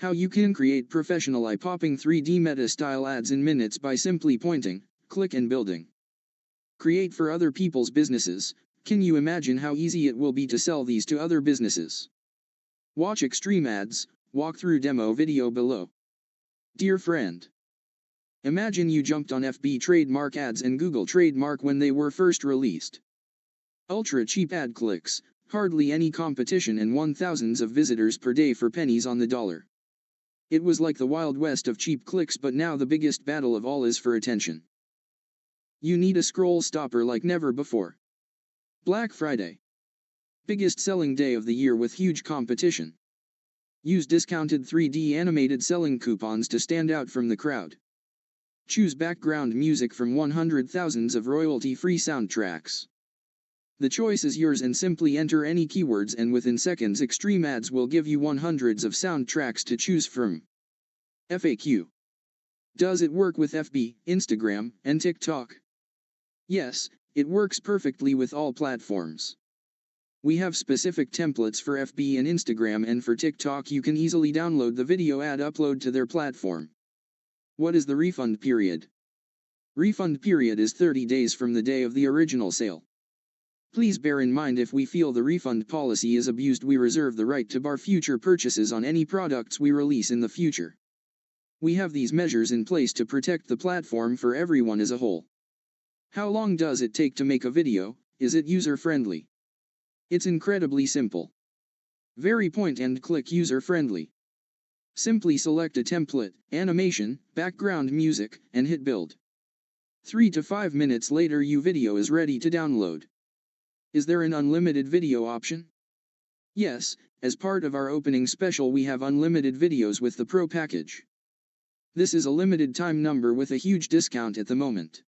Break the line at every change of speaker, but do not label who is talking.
How you can create professional eye-popping 3D meta-style ads in minutes by simply pointing, click and building. Create for other people's businesses. Can you imagine how easy it will be to sell these to other businesses? Watch extremeadz walkthrough demo video below. Dear friend, imagine you jumped on FB trademark ads and Google trademark when they were first released. Ultra cheap ad clicks, hardly any competition and thousands of visitors per day for pennies on the dollar. It was like the Wild West of cheap clicks, but now the biggest battle of all is for attention. You need a scroll stopper like never before. Black Friday. Biggest selling day of the year with huge competition. Use discounted 3D animated selling coupons to stand out from the crowd. Choose background music from 100,000s of royalty-free soundtracks. The choice is yours, and simply enter any keywords and within seconds extremeadz will give you hundreds of soundtracks to choose from. FAQ. Does it work with FB, Instagram, and TikTok? Yes, it works perfectly with all platforms. We have specific templates for FB and Instagram, and for TikTok you can easily download the video ad upload to their platform. What is the refund period? Refund period is 30 days from the day of the original sale. Please bear in mind, if we feel the refund policy is abused, we reserve the right to bar future purchases on any products we release in the future. We have these measures in place to protect the platform for everyone as a whole. How long does it take to make a video? Is it user-friendly? It's incredibly simple. Very point-and-click user-friendly. Simply select a template, animation, background music, and hit build. 3 to 5 minutes later your video is ready to download. Is there an unlimited video option? Yes, as part of our opening special we have unlimited videos with the Pro package. This is a limited time number with a huge discount at the moment.